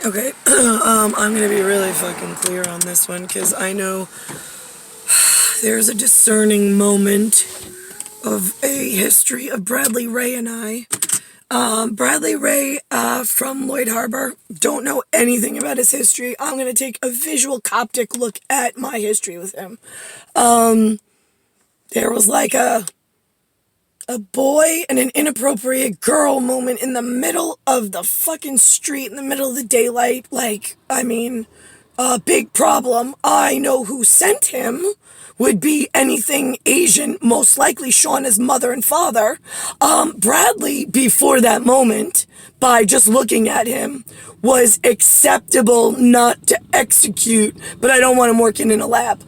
Okay, I'm gonna be really fucking clear on this one because I know there's a discerning moment of a history of Bradley Ray and I. Bradley Ray from Lloyd Harbor, don't know anything about his history. I'm gonna take a visual Coptic look at my history with him. There was like a boy and an inappropriate girl moment in the middle of the fucking street, in the middle of the daylight. Like, I mean, a big problem. I know who sent him would be anything Asian, most likely Shauna's mother and father. Bradley, before that moment, by just looking at him, was acceptable not to execute, but I don't want him working in a lab.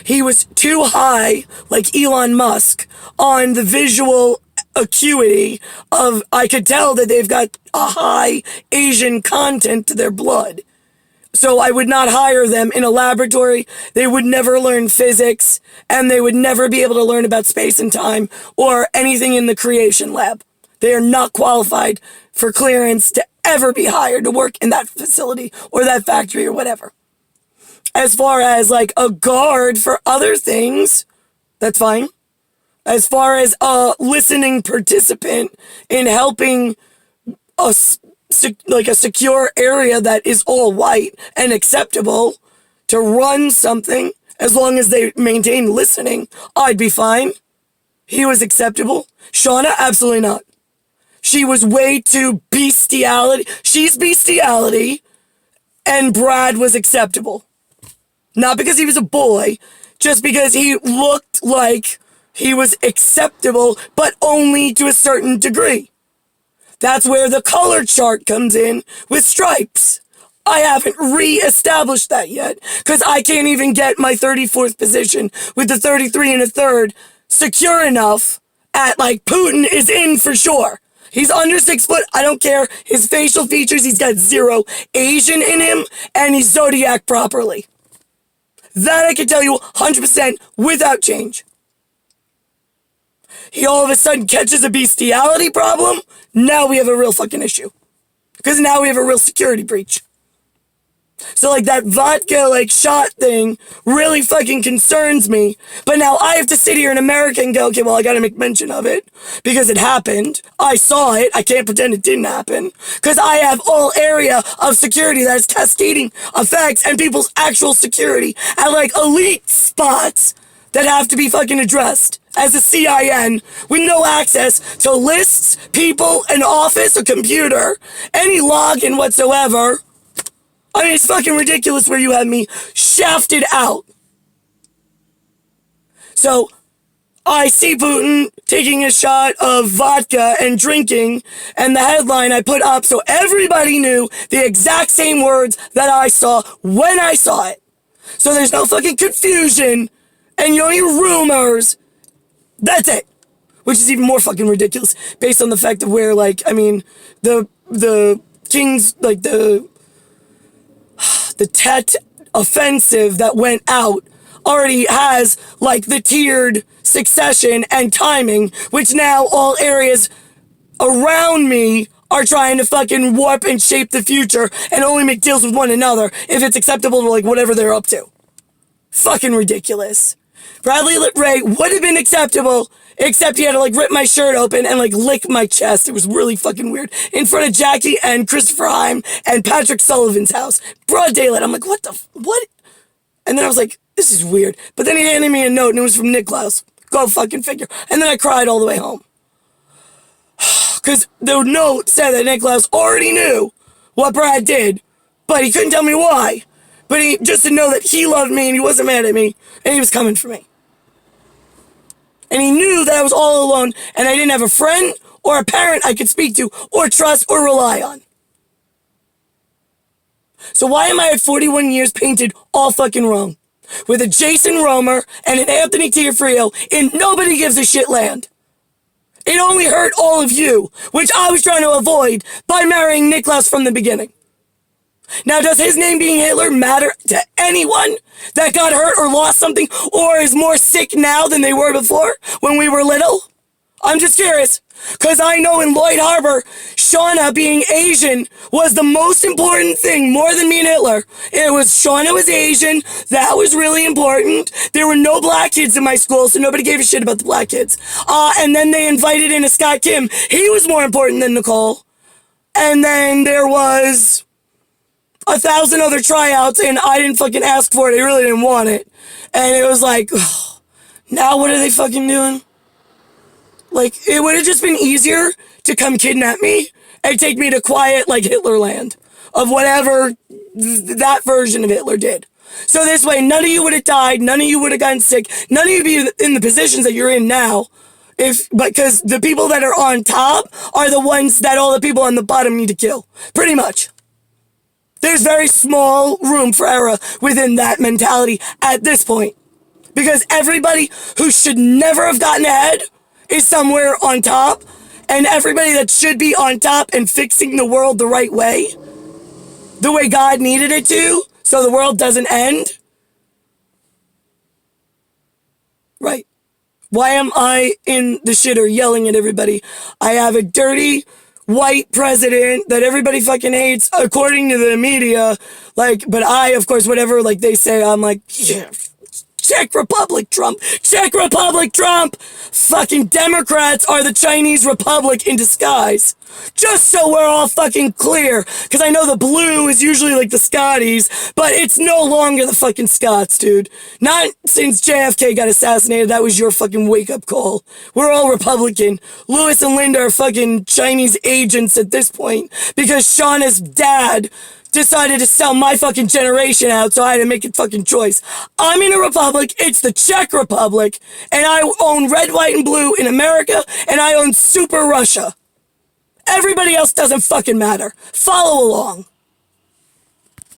He was too high, like Elon Musk, on the visual acuity of, I could tell that they've got a high Asian content to their blood. So I would not hire them in a laboratory. They would never learn physics, and they would never be able to learn about space and time or anything in the creation lab. They are not qualified for clearance to ever be hired to work in that facility or that factory or whatever. As far as like a guard for other things, that's fine. As far as a listening participant in helping a secure area that is all white and acceptable to run something, as long as they maintain listening, I'd be fine. He was acceptable. Shauna, absolutely not. She was way too bestiality. She's bestiality, and Brad was acceptable. Not because he was a boy, just because he looked like he was acceptable, but only to a certain degree. That's where the color chart comes in with stripes. I haven't re-established that yet, because I can't even get my 34th position with the 33 and a third secure enough at, like, Putin is in for sure. He's under 6 foot, I don't care. His facial features, he's got zero Asian in him, and he's Zodiac properly. That I can tell you 100% without change. He all of a sudden catches a bestiality problem. Now we have a real fucking issue. Because now we have a real security breach. So like that vodka like shot thing really fucking concerns me. But now I have to sit here in America and go, okay, well I gotta make mention of it. Because it happened. I saw it. I can't pretend it didn't happen. Because I have all area of security that is cascading effects and people's actual security at like elite spots that have to be fucking addressed as a CIAN with no access to lists, people, an office, a computer, any login whatsoever. I mean, it's fucking ridiculous where you have me shafted out. So, I see Putin taking a shot of vodka and drinking, and the headline I put up so everybody knew the exact same words that I saw when I saw it. So there's no fucking confusion, and you don't hear rumors. That's it. Which is even more fucking ridiculous, based on the fact of where, like, I mean, the King's, like, the Tet offensive that went out already has, like, the tiered succession and timing, which now all areas around me are trying to fucking warp and shape the future and only make deals with one another if it's acceptable to, like, whatever they're up to. Fucking ridiculous. Bradley Ray would have been acceptable, except he had to, like, rip my shirt open and, like, lick my chest. It was really fucking weird. In front of Jackie and Christopher Heim and Patrick Sullivan's house. Broad daylight. I'm like, what? And then I was like, this is weird. But then he handed me a note, and it was from Nicklaus. Go fucking figure. And then I cried all the way home. Because the note said that Nicklaus already knew what Brad did, but he couldn't tell me why. But he just to know that he loved me and he wasn't mad at me, and he was coming for me. And he knew that I was all alone, and I didn't have a friend or a parent I could speak to or trust or rely on. So why am I at 41 years painted all fucking wrong? With a Jason Romer and an Anthony Tiafrio in nobody gives a shit land. It only hurt all of you, which I was trying to avoid by marrying Nicklaus from the beginning. Now, does his name being Hitler matter to anyone that got hurt or lost something or is more sick now than they were before when we were little? I'm just curious. Because I know in Lloyd Harbor, Shauna being Asian was the most important thing, more than me and Hitler. It was Shauna was Asian. That was really important. There were no black kids in my school, so nobody gave a shit about the black kids. And then they invited in a Scott Kim. He was more important than Nicole. And then there was 1,000 other tryouts, and I didn't fucking ask for it. I really didn't want it. And it was like, ugh, now what are they fucking doing? Like, it would have just been easier to come kidnap me and take me to quiet, like, Hitlerland of whatever that version of Hitler did. So this way, none of you would have died, none of you would have gotten sick, none of you would be in the positions that you're in now. Because the people that are on top are the ones that all the people on the bottom need to kill. Pretty much. There's very small room for error within that mentality at this point. Because everybody who should never have gotten ahead is somewhere on top, and everybody that should be on top and fixing the world the right way, the way God needed it to, so the world doesn't end. Right. Why am I in the shitter yelling at everybody? I have a dirty white president that everybody fucking hates according to the media. Like, but I, of course, whatever like they say, I'm like, yeah. Czech Republic, Trump. Czech Republic, Trump. Fucking Democrats are the Chinese Republic in disguise. Just so we're all fucking clear. Because I know the blue is usually like the Scotties, but it's no longer the fucking Scots, dude. Not since JFK got assassinated. That was your fucking wake-up call. We're all Republican. Louis and Linda are fucking Chinese agents at this point. Because Shauna's dad decided to sell my fucking generation out, so I had to make a fucking choice. I'm in a republic, it's the Czech Republic, and I own red, white, and blue in America, and I own Super Russia. Everybody else doesn't fucking matter. Follow along.